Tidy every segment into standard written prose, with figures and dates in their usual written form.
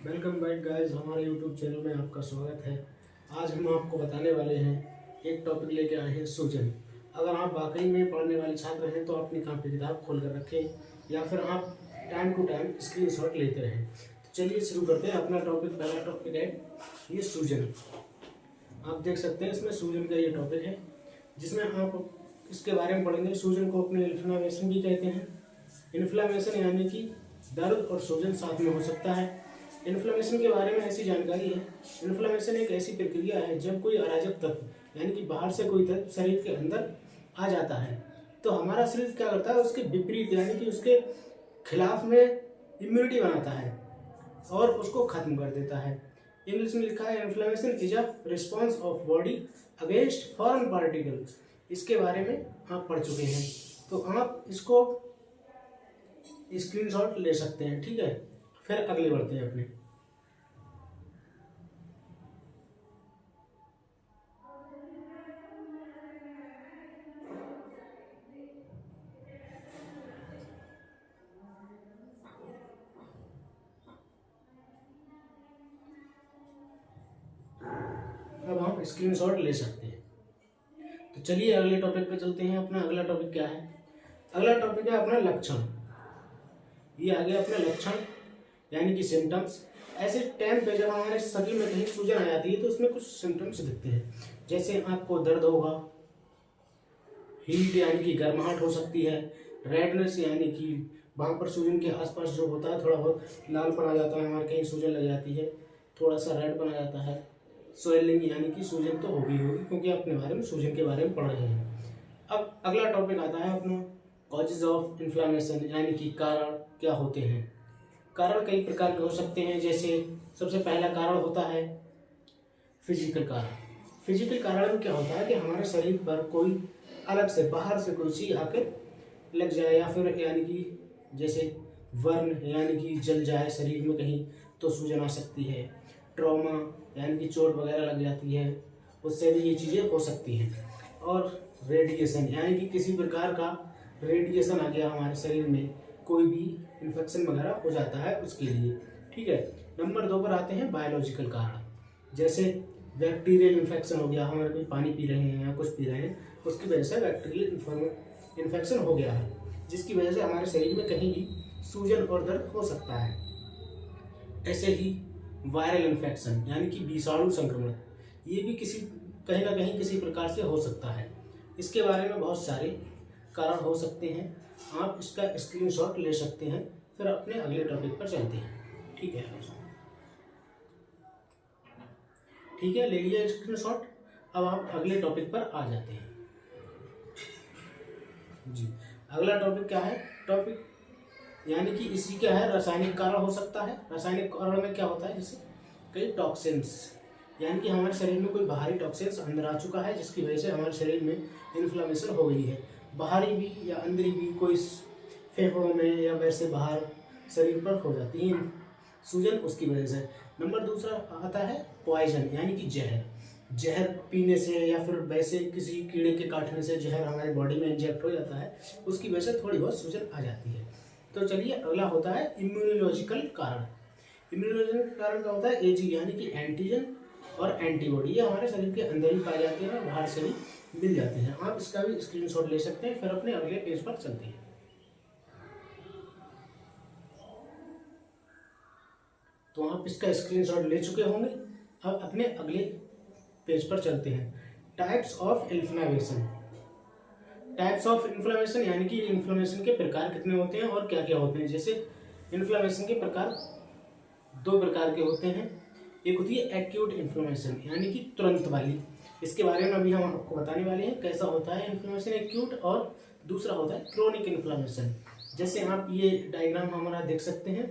Welcome back guys, हमारे YouTube channel में आपका स्वागत है। आज हम आपको बताने वाले हैं, एक टॉपिक लेके आए हैं सूजन। अगर आप वाकई में पढ़ने वाले छात्र हैं तो अपनी कॉपी किताब खोल कर रखें या फिर आप टाइम टू टाइम स्क्रीनशॉट लेते रहें। तो चलिए शुरू करते हैं। अपना टॉपिक, पहला टॉपिक है ये सूजन। आप देख सकते हैं इसमें सूजन का ये टॉपिक है, जिसमें आप इसके बारे में पढ़ेंगे। सूजन को अपने इन्फ्लेमेशन भी कहते हैं। इन्फ्लेमेशन यानी कि दर्द और सूजन साथ में हो सकता है। इन्फ्लेमेशन के बारे में ऐसी जानकारी है, इन्फ्लेमेशन एक ऐसी प्रक्रिया है जब कोई अराजक तत्व यानी कि बाहर से कोई तत्व शरीर के अंदर आ जाता है तो हमारा शरीर क्या करता है, उसके विपरीत यानी कि उसके खिलाफ में इम्यूनिटी बनाता है और उसको खत्म कर देता है। इंग्लिश में लिखा है inflammation is a response of body against foreign particles. इसके बारे में आप पढ़ चुके हैं, तो आप इसको स्क्रीनशॉट ले सकते हैं। ठीक है, फिर अगले बढ़ते हैं अपने। अब हम स्क्रीनशॉट ले सकते हैं। तो चलिए अगले टॉपिक पे चलते हैं। अपना अगला टॉपिक क्या है? अगला टॉपिक है अपना लक्षण। ये आ गया अपना लक्षण यानी कि सिम्टम्स। ऐसे टाइम पे जब हमारे शरीर में कहीं सूजन आ जाती है तो उसमें कुछ सिम्टम्स दिखते हैं, जैसे आपको दर्द होगा, हीट यानी कि गर्माहट हो सकती है, रेडनेस यानी कि वहाँ पर सूजन के आसपास जो होता है थोड़ा बहुत लालपन आ जाता है, हमारे कहीं सूजन लग जाती है, थोड़ा सा रेड बन आ जाता है। स्वेलिंग यानी कि सूजन तो होगी क्योंकि अपने बारे में सूजन के बारे में पढ़ रहे हैं। अब अगला टॉपिक आता है अपना कॉजेज ऑफ इन्फ्लामेशन यानी कि कारण क्या होते हैं। कारण कई प्रकार के हो सकते हैं, जैसे सबसे पहला कारण होता है फिजिकल कारण। फिजिकल कारण में क्या होता है कि हमारे शरीर पर कोई अलग से बाहर से कोई चीज आकर लग जाए, या फिर यानी कि जैसे वर्न यानी कि जल जाए शरीर में कहीं तो सूजन आ सकती है। ट्रॉमा यानी कि चोट वगैरह लग जाती है, उससे भी ये चीज़ें हो सकती हैं। और रेडिएशन यानी कि किसी प्रकार का रेडिएशन आ गया हमारे शरीर में, कोई भी इन्फेक्शन वगैरह हो जाता है उसके लिए। ठीक है, नंबर 2 पर आते हैं बायोलॉजिकल कारण, जैसे बैक्टीरियल इन्फेक्शन हो गया, हमारे कोई पानी पी रहे हैं या कुछ पी रहे हैं, उसकी वजह से बैक्टीरियल इन्फेक्शन हो गया है, जिसकी वजह से हमारे शरीर में कहीं भी सूजन और दर्द हो सकता है। ऐसे ही वायरल इन्फेक्शन यानी कि विषाणु संक्रमण, ये भी कहीं ना कहीं किसी प्रकार से हो सकता है। इसके बारे में बहुत सारे कारण हो सकते हैं, आप इसका स्क्रीनशॉट ले सकते हैं। फिर अपने अगले टॉपिक पर चलते हैं। ठीक है, ठीक है, ले लिया स्क्रीनशॉट। अब आप अगले टॉपिक पर आ जाते हैं जी। अगला टॉपिक क्या है? टॉपिक यानी कि इसी क्या है, रासायनिक कारण हो सकता है। रासायनिक कारण में क्या होता है, जैसे कई टॉक्सिन्स यानी कि हमारे शरीर में कोई बाहरी टॉक्सिन्स अंदर आ चुका है, जिसकी वजह से हमारे शरीर में इन्फ्लेमेशन हो गई है। बाहरी भी या अंदरी भी, कोई फेफड़ों में या वैसे बाहर शरीर पर हो जाती है सूजन, उसकी वजह से। नंबर दूसरा आता है पॉइजन यानी कि जहर। जहर पीने से या फिर वैसे किसी कीड़े के काटने से जहर हमारी बॉडी में इंजेक्ट हो जाता है, उसकी वजह से थोड़ी बहुत सूजन आ जाती है। तो चलिए अगला होता है इम्यूनोलॉजिकल कारण। इम्यूनोलॉजिकल कारण क्या होता है? एजी यानी कि एंटीजन और एंटीबॉडी, ये हमारे शरीर के अंदर ही पाए जाते हैं और बाहर से भी मिल जाते हैं। आप इसका भी स्क्रीनशॉट ले सकते हैं। फिर अपने अगले पेज पर चलते हैं। तो आप इसका स्क्रीनशॉट ले चुके होंगे। अब अपने अगले पेज पर चलते हैं। Types of inflammation. Types of inflammation यानी कि इन्फ्लेमेशन के प्रकार कितने होते हैं और क्या क्या होते हैं। जैसे इन्फ्लेमेशन के प्रकार 2 प्रकार के होते हैं। एक होती है एक्यूट इन्फ्लेमेशन यानी कि तुरंत वाली, इसके बारे में अभी हम आपको बताने वाले हैं कैसा होता है इन्फ्लेमेशन एक्यूट। और दूसरा होता है क्रोनिक इन्फ्लेमेशन। जैसे आप ये डायग्राम हमारा देख सकते हैं,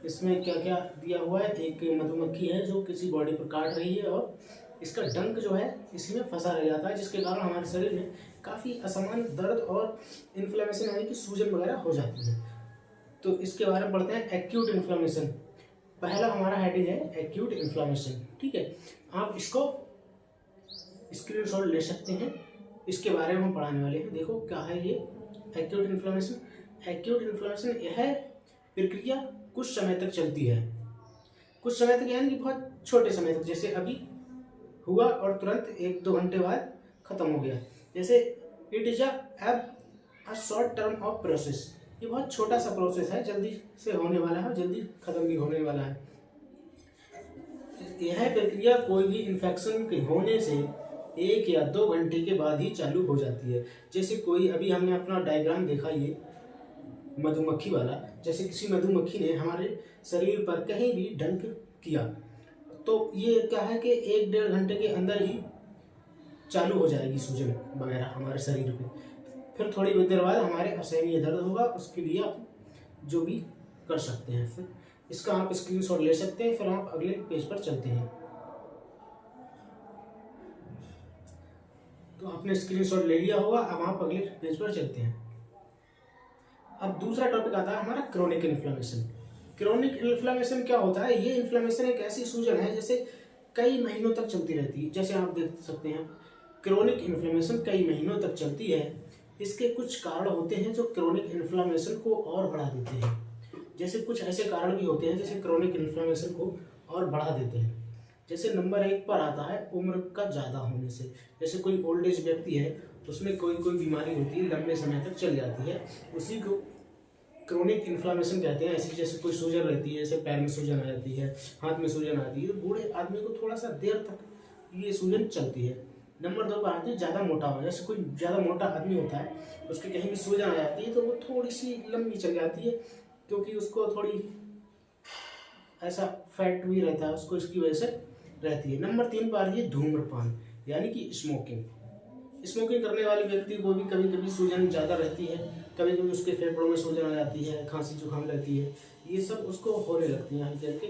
इसमें क्या क्या दिया हुआ है। एक मधुमक्खी है जो किसी बॉडी पर काट रही है और इसका डंक जो है इसी में फंसा रह जाता है, जिसके कारण हमारे शरीर में काफ़ी असमान दर्द और इन्फ्लेमेशन यानी कि सूजन वगैरह हो जाती है। तो इसके बारे में पढ़ते हैं एक्यूट इन्फ्लेमेशन। पहला हमारा हेडिंग है एक्यूट इन्फ्लेमेशन। ठीक है, आप इसको स्क्रीनशॉट ले सकते हैं। इसके बारे में हम पढ़ाने वाले हैं। देखो क्या है ये एक्यूट इन्फ्लेमेशन। एक्यूट इन्फ्लेमेशन यह प्रक्रिया कुछ समय तक चलती है, कुछ समय तक यानी कि बहुत छोटे समय तक, जैसे अभी हुआ और तुरंत 1-2 घंटे बाद खत्म हो गया। जैसे it is a short term of process, ये बहुत छोटा सा प्रोसेस है, जल्दी से होने वाला है, जल्दी खत्म भी होने वाला है। यह प्रक्रिया कोई भी इन्फेक्शन के होने से 1 या 2 घंटे के बाद ही चालू हो जाती है। जैसे कोई, अभी हमने अपना डायग्राम देखा ये मधुमक्खी वाला, जैसे किसी मधुमक्खी ने हमारे शरीर पर कहीं भी डंक किया तो ये क्या है कि 1-1.5 घंटे के अंदर ही चालू हो जाएगी सूजन वगैरह हमारे शरीर पे। फिर थोड़ी देर बाद हमारे असहनीय दर्द होगा, उसके लिए आप जो भी कर सकते हैं। फिर इसका आप स्क्रीनशॉट ले सकते हैं। फिर आप अगले पेज पर चलते हैं। तो आपने स्क्रीनशॉट ले लिया होगा, अब आप अगले पेज पर चलते हैं। अब दूसरा टॉपिक आता है हमारा क्रोनिक इन्फ्लेमेशन। क्रोनिक इन्फ्लेमेशन क्या होता है? ये इन्फ्लेमेशन एक ऐसी सूजन है जैसे कई महीनों तक चलती रहती है। जैसे आप देख सकते हैं क्रोनिक इन्फ्लेमेशन कई महीनों तक चलती है। इसके कुछ कारण होते हैं जो क्रोनिक इन्फ्लेमेशन को और बढ़ा देते हैं। जैसे कुछ ऐसे कारण भी होते हैं जैसे क्रोनिक इन्फ्लेमेशन को और बढ़ा देते हैं। जैसे नंबर 1 पर आता है उम्र का ज़्यादा होने से। जैसे कोई ओल्ड एज व्यक्ति है तो उसमें कोई बीमारी होती है, लंबे समय तक चल जाती है, उसी को क्रोनिक इन्फ्लेमेशन कहते हैं। ऐसी जैसे कोई सूजन रहती है, जैसे पैर में सूजन आ जाती है, हाथ में सूजन आती है, तो बूढ़े आदमी को थोड़ा सा देर तक ये सूजन चलती है। नंबर 2 पर आती है ज़्यादा मोटा हो। जैसे कोई ज़्यादा मोटा आदमी होता है, उसके कहीं भी सूजन आ जाती है तो वो थोड़ी सी लंबी चल जाती है, क्योंकि उसको थोड़ी ऐसा फैट भी रहता है, उसको इसकी वजह से रहती है। नंबर 3 पर आ रही है धूम्रपान, यानी कि स्मोकिंग। स्मोकिंग करने वाले व्यक्ति को भी कभी कभी सूजन ज़्यादा रहती है, कभी कभी उसके फेफड़ों में सूजन आ जाती है, खांसी जुकाम रहती है, ये सब उसको होने लगती हैं हल्के हल्के,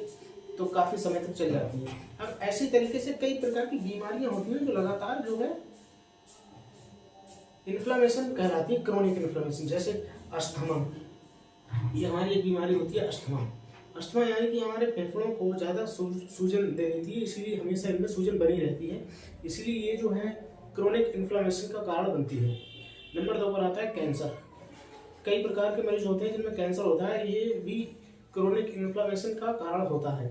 तो काफ़ी समय तक चल जाती हैं। अब ऐसी तरीके से कई प्रकार की बीमारियां होती हैं जो लगातार जो है इन्फ्लेमेशन कहलाती है, क्रोनिक इन्फ्लेमेशन। जैसे अस्थमा, ये हमारी एक बीमारी होती है अस्थमा। अस्थमा यानी कि हमारे फेफड़ों को ज़्यादा सूजन दे देती है, इसीलिए हमेशा इनमें सूजन बनी रहती है, इसीलिए ये जो है क्रोनिक इन्फ्लेमेशन का कारण बनती है। नंबर 2 पर आता है कैंसर। कई प्रकार के मरीज होते हैं जिनमें कैंसर होता है, ये भी क्रोनिक इन्फ्लेमेशन का कारण होता है।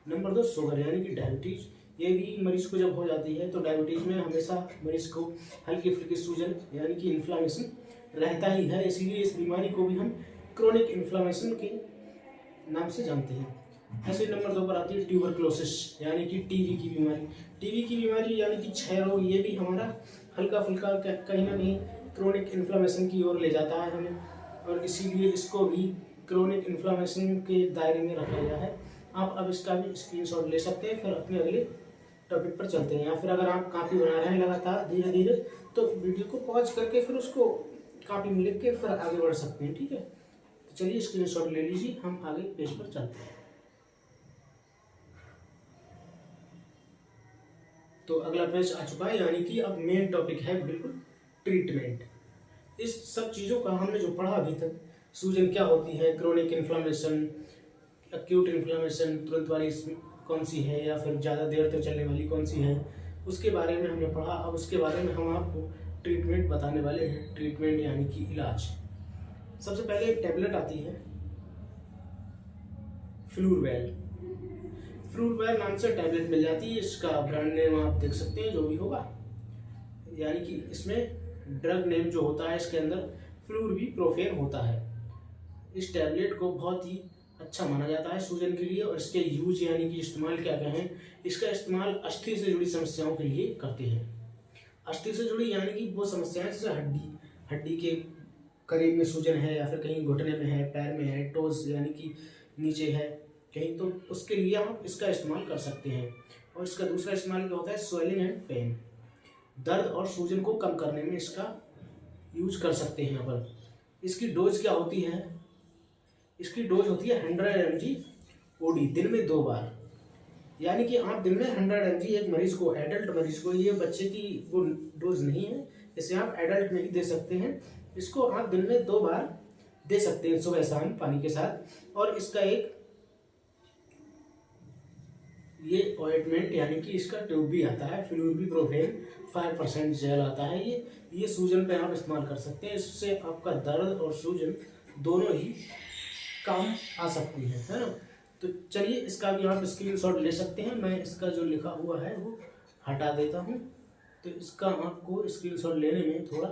नंबर 2 शुगर यानी कि डायबिटीज, ये भी मरीज को जब हो जाती है तो डायबिटीज में हमेशा मरीज को हल्की फुल्की सूजन यानी कि इन्फ्लेमेशन रहता ही है, इसीलिए इस बीमारी को भी हम क्रोनिक इन्फ्लेमेशन के नाम से जानते हैं। ऐसे नंबर 2 पर आती है ट्यूबरक्लोसिस यानी कि टीबी की बीमारी। टीबी की बीमारी यानी कि क्षय रोग, ये भी हमारा हल्का फुल्का कहीं ना कहीं क्रोनिक इन्फ्लेमेशन की ओर ले जाता है हमें, और इसीलिए इसको भी क्रोनिक इन्फ्लेमेशन के दायरे में रखा गया है। आप अब इसका भी स्क्रीनशॉट ले सकते हैं। फिर अपने अगले टॉपिक पर चलते हैं, या फिर अगर आप कॉपी बना रहे हैं लगातार धीरे धीरे तो वीडियो को पॉज करके फिर उसको कॉपी में लिख के फिर आगे बढ़ सकते हैं, ठीक है। तो चलिए स्क्रीनशॉट ले लीजिए, हम आगे पेज पर चलते हैं। तो अगला पेज आ चुका है, यानी कि अब मेन टॉपिक है बिल्कुल ट्रीटमेंट। इस सब चीज़ों का हमने जो पढ़ा अभी तक, सूजन क्या होती है, क्रोनिक इन्फ्लेमेशन, एक्यूट इन्फ्लेमेशन तुरंत वाली कौन सी है, या फिर ज़्यादा देर तक चलने वाली कौन सी है, उसके बारे में हमने पढ़ा। अब उसके बारे में हम आपको ट्रीटमेंट बताने वाले हैं। ट्रीटमेंट यानी कि इलाज। सबसे पहले एक टैबलेट आती है फ्लूरवेल। फ्लूरवेल नाम से टैबलेट मिल जाती है, इसका ब्रांड नेम आप देख सकते हैं जो भी होगा, यानी कि इसमें ड्रग नेम जो होता है इसके अंदर फ्लूरबीप्रोफेन होता है। इस टैबलेट को बहुत ही अच्छा माना जाता है सूजन के लिए, और इसके यूज यानी कि इस्तेमाल क्या कहें, इसका इस्तेमाल अस्थि से जुड़ी समस्याओं के लिए करते हैं। अस्थि से जुड़ी यानी कि वो समस्याएं जैसे हड्डी के करीब में सूजन है, या फिर कहीं घुटने में है, पैर में है, टोज यानी कि नीचे है कहीं, तो उसके लिए आप इसका इस्तेमाल कर सकते हैं। और इसका दूसरा इस्तेमाल क्या होता है, स्वेलिंग एंड पेन, दर्द और सूजन को कम करने में इसका यूज कर सकते हैं अपन। इसकी डोज क्या होती है, इसकी डोज होती है 100 mg ओडी, दिन में 2 बार। यानी कि आप दिन में 100 mg एक मरीज को, एडल्ट मरीज को, ये बच्चे की वो डोज नहीं है, इसे आप एडल्ट में ही दे सकते हैं। इसको आप दिन में 2 बार दे सकते हैं, सुबह शाम पानी के साथ। और इसका एक ये ऑइंटमेंट यानी कि इसका ट्यूब भी आता है, फ्लूरबीप्रोफेन 5% जेल आता है। ये सूजन पे आप इस्तेमाल कर सकते हैं, इससे आपका दर्द और सूजन दोनों ही काम आ सकती है ना। तो चलिए इसका भी आप स्क्रीनशॉट ले सकते हैं। मैं इसका जो लिखा हुआ है वो हटा देता हूँ, तो इसका आपको स्क्रीनशॉट लेने में थोड़ा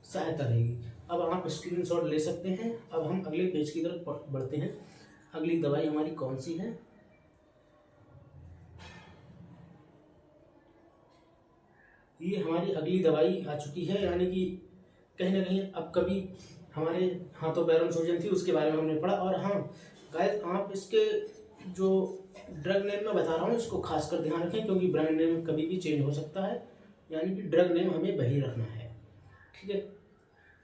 सहायता रहेगी। अब आप स्क्रीनशॉट ले सकते हैं। अब हम अगले पेज की तरफ बढ़ते हैं। अगली दवाई हमारी कौन सी है? ये हमारी अगली दवाई आ चुकी है, यानी कि कहीं ना कहीं अब कभी हमारे हाथों पैरों में सूजन थी उसके बारे में हमने पढ़ा। और हाँ गाइस, आप इसके जो ड्रग नेम मैं बता रहा हूँ इसको खासकर ध्यान रखें, क्योंकि ब्रांड नेम कभी भी चेंज हो सकता है, यानी कि ड्रग नेम हमें वही रखना है। ठीक है,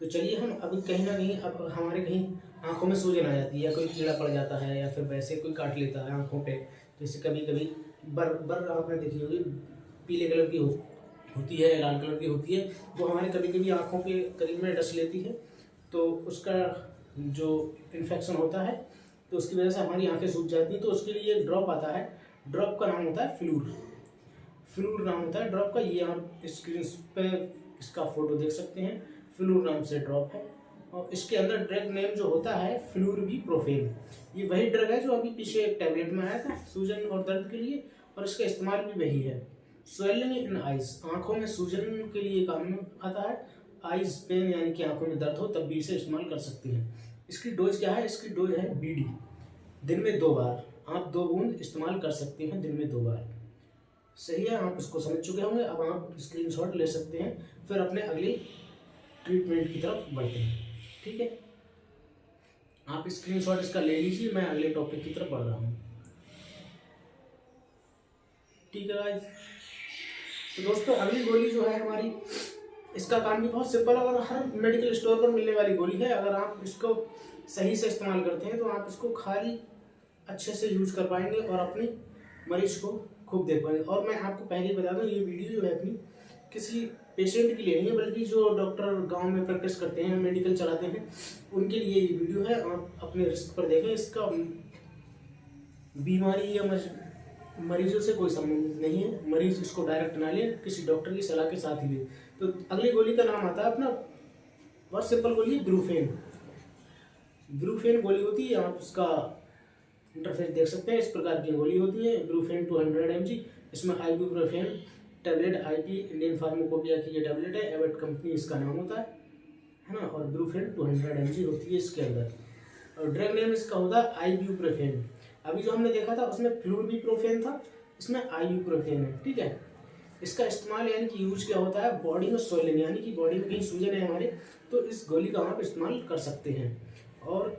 तो चलिए हम अभी कहीं ना कहीं अब हमारे कहीं आंखों में सूजन आ जाती है, या कोई कीड़ा पड़ जाता है, या फिर वैसे कोई काट लेता है आंखों पे। जैसे कभी कभी बर आपने देखी होगी, पीले कलर की होती है, लाल कलर की होती है, वो हमारे कभी कभी आंखों के करीब में डस लेती है, तो उसका जो इन्फेक्शन होता है तो उसकी वजह से हमारी आंखें सूज जाती हैं। तो उसके लिए एक ड्रॉप आता है, ड्रॉप का नाम होता है फ्लूर नाम होता है ड्रॉप का। ये आप स्क्रीन पे इसका फोटो देख सकते हैं, फ्लूर नाम से ड्रॉप है। और इसके अंदर ड्रग नेम जो होता है फ्लूरबीप्रोफेन। ये वही ड्रग है जो अभी पीछे एक टैबलेट में आया था सूजन और दर्द के लिए, और इसका इस्तेमाल भी वही है। स्वेलिंग इन आइज, आंखों में सूजन के लिए काम में आता है। आइज पेन यानी कि आंखों में दर्द हो तब भी इसे इस्तेमाल कर सकते हैं। इसकी डोज क्या है? इसकी डोज है BD, दिन में 2 बार। आप 2 बूंद इस्तेमाल कर सकते हैं दिन में 2 बार। सही है, आप इसको समझ चुके होंगे। अब आप स्क्रीनशॉट ले सकते हैं, फिर अपने अगली ट्रीटमेंट की तरफ बढ़ते हैं। ठीक है, आप स्क्रीनशॉट इसका ले लीजिए, मैं अगले टॉपिक की तरफ बढ़ रहा हूँ। ठीक है गाइस, तो दोस्तों अगली गोली जो है हमारी, इसका काम भी बहुत सिंपल है और हर मेडिकल स्टोर पर मिलने वाली गोली है। अगर आप इसको सही से इस्तेमाल करते हैं तो आप इसको खाली अच्छे से यूज कर पाएंगे और अपने मरीज को खूब देख पाएंगे। और मैं आपको पहले ही बता दूं, ये वीडियो जो है अपनी किसी पेशेंट के लिए नहीं है, बल्कि जो डॉक्टर गांव में प्रैक्टिस करते हैं, मेडिकल चलाते हैं, उनके लिए ये वीडियो है। आप अपने रिस्क पर देखें। इसका बीमारी या मरीजों से कोई संबंधित नहीं है। मरीज इसको डायरेक्ट ना ले, किसी डॉक्टर की सलाह के साथ ही ले। तो अगली गोली का नाम आता है अपना, बहुत सिंपल गोली है, ब्रूफेन गोली होती है। आप उसका इंटरफेस देख सकते हैं, इस प्रकार की गोली होती है। ब्रूफेन 200 mg, इसमें ibuprofen tablet IP Indian pharmacopoeia की ये टैबलेट है, एवेट कंपनी इसका नाम होता है ना। और ब्रूफेन 200 mg होती है इसके अंदर। और ड्रग नेम इसका होता है आइबुप्रोफेन। अभी जो हमने देखा था उसमें फ्लूरबीप्रोफेन था, इसमें आइबुप्रोफेन है। ठीक है, इसका इस्तेमाल यानी कि यूज क्या होता है? बॉडी में स्वेलिंग, यानी कि बॉडी में कहीं सूजन है हमारे, तो इस गोली का आप इस्तेमाल कर सकते हैं। और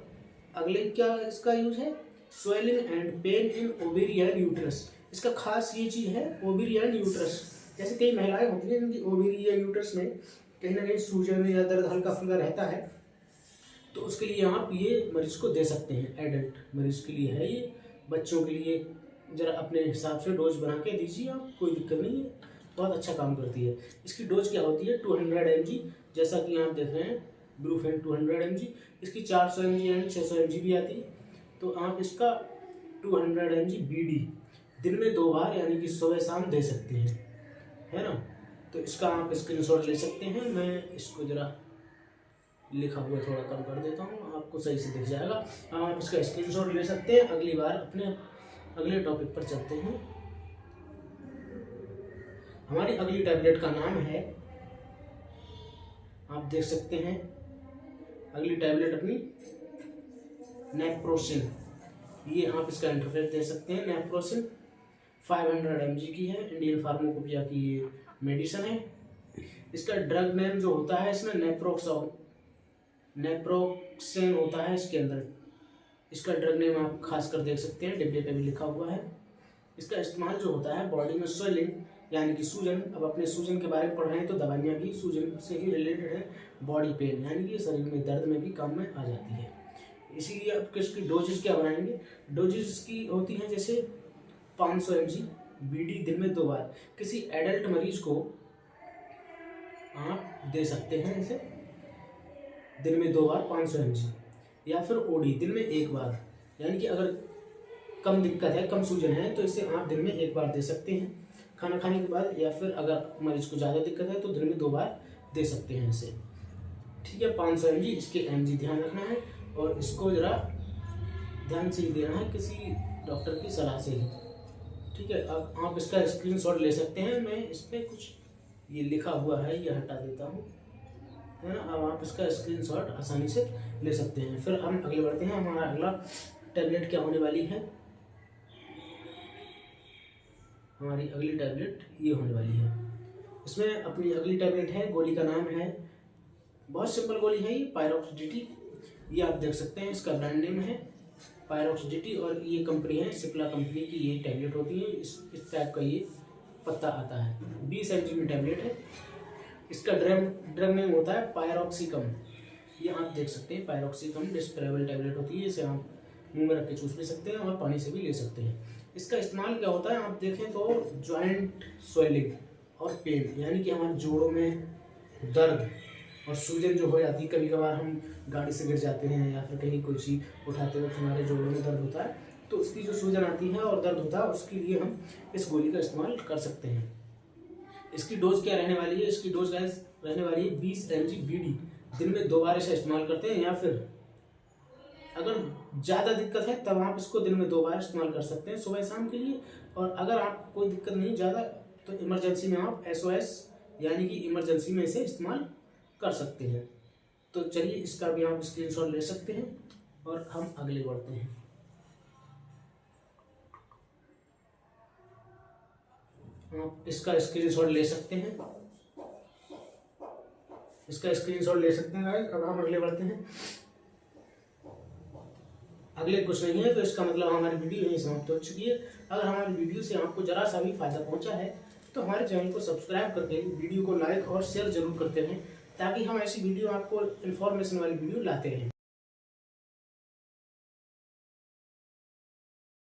अगले क्या इसका यूज है? Swelling and pain in ovarian uterus. इसका खास ये चीज है, ओवेरियन यूट्रस। जैसे कई महिलाएं होती हैं जिनकी ओवेरी या यूट्रस में कहीं ना कहीं सूजन या दर्द हल्का फुल्का रहता है, तो उसके लिए आप ये मरीज को दे सकते हैं। एडल्ट मरीज के लिए है ये, बच्चों के लिए जरा अपने हिसाब से डोज बना के दीजिए आप, कोई दिक्कत नहीं है, बहुत अच्छा काम करती है। इसकी डोज क्या होती है? 200 mg, जैसा कि आप देख रहे हैं ब्रूफेन 200 mg। इसकी 400 mg एंड 600 mg भी आती है। तो आप इसका 200 mg BD दिन में 2 बार यानी कि सुबह शाम दे सकते हैं, है ना। तो इसका आप स्क्रीनशॉट ले सकते हैं। मैं इसको जरा लिखा हुआ थोड़ा कम कर देता हूँ, आपको सही से दिख जाएगा। आप इसका स्क्रीनशॉट ले सकते हैं। अगली बार अपने अगले टॉपिक पर चलते हैं। हमारी अगली टैबलेट का नाम है, आप देख सकते हैं अगली टैबलेट अपनी नेप्रोसिन। ये आप इसका इंटरफेस दे सकते हैं। नेप्रोसिन 500 mg की है, इंडियन फार्माकोपिया की ये मेडिसिन है। इसका ड्रग नेम जो होता है इसमें नेप्रोक्सेन होता है इसके अंदर। इसका ड्रग नेम आप खासकर देख सकते हैं, डिब्बे पे भी लिखा हुआ है। इसका इस्तेमाल जो होता है बॉडी में स्वेलिंग यानी कि सूजन, अब अपने सूजन के बारे में पढ़ रहे हैं तो दवाइयाँ भी सूजन से ही रिलेटेड है। बॉडी पेन यानी कि शरीर में दर्द में भी काम में आ जाती है। इसीलिए आप इसकी डोजेस क्या बनाएंगे? डोजेस की होती हैं जैसे 500 mg BD दिन में 2 बार। किसी एडल्ट मरीज को आप दे सकते हैं इसे दिन में 2 बार 500 mg, या फिर OD दिन में 1 बार। यानी कि अगर कम दिक्कत है, कम सूजन है, तो इसे आप दिन में 1 बार दे सकते हैं खाना खाने के बाद, या फिर अगर मरीज को ज़्यादा दिक्कत है तो दिन में 2 बार दे सकते हैं इसे। ठीक है, 500 mg, इसके mg ध्यान रखना है और इसको ज़रा ध्यान से ही देना है, किसी डॉक्टर की सलाह से ही। ठीक है, अब आप इसका स्क्रीनशॉट ले सकते हैं। मैं इस पर कुछ ये लिखा हुआ है, ये हटा देता हूँ, है ना। अब आप इसका स्क्रीनशॉट आसानी से ले सकते हैं। फिर हम अगले बढ़ते हैं। हमारा अगला टैबलेट क्या होने वाली है, हमारी अगली टैबलेट ये होने वाली है। इसमें अपनी अगली टैबलेट है, गोली का नाम है, बहुत सिंपल गोली है ये, पायरॉक्स DT। ये आप देख सकते हैं, इसका ब्रांड नेम है पायरॉक्स DT और ये कंपनी है सिप्ला कंपनी की। ये टैबलेट होती है, इस टाइप का ये पत्ता आता है। 20 mg में टैबलेट है। इसका ड्रग नेम होता है पायरॉक्सिकम। ये आप देख सकते हैं, पायरॉक्सिकम डिस्पेरेबल टैबलेट होती है। इसे आप मुंह में रख के चूस भी सकते हैं और पानी से भी ले सकते हैं। इसका इस्तेमाल क्या होता है, आप देखें तो जॉइंट स्वेलिंग और पेन, यानी कि हमारे जोड़ों में दर्द और सूजन जो हो जाती है, कभी कभार हम गाड़ी से गिर जाते हैं या फिर कहीं कोई चीज़ उठाते वक्त हमारे जोड़ों में दर्द होता है, तो उसकी जो सूजन आती है और दर्द होता है, उसके लिए हम इस गोली का इस्तेमाल कर सकते हैं। इसकी डोज क्या रहने वाली है, इसकी डोज गाइस रहने वाली है 20 mg BD। दिन में 2 बार इसे इस्तेमाल करते हैं, या फिर अगर ज़्यादा दिक्कत है तब आप इसको दिन में 2 बार इस्तेमाल कर सकते हैं, सुबह शाम के लिए। और अगर आप कोई दिक्कत नहीं ज़्यादा, तो इमरजेंसी में आप SOS यानी कि इमरजेंसी में इसे इस्तेमाल कर सकते हैं। तो चलिए, इसका भी आप स्क्रीनशॉट ले सकते हैं और हम अगले बढ़ते हैं। आप इसका स्क्रीनशॉट ले सकते हैं, इसका स्क्रीनशॉट ले सकते हैं गाइस। अब हम अगले बढ़ते हैं। अगले कुछ नहीं है, तो इसका मतलब हमारी वीडियो यहीं समाप्त हो चुकी है। अगर हमारी वीडियो से आपको जरा सा भी फायदा पहुंचा है तो हमारे चैनल को सब्सक्राइब करके वीडियो को लाइक और शेयर जरूर करते रहें, ताकि हम ऐसी वीडियो, आपको इन्फॉर्मेशन वाली वीडियो लाते रहें।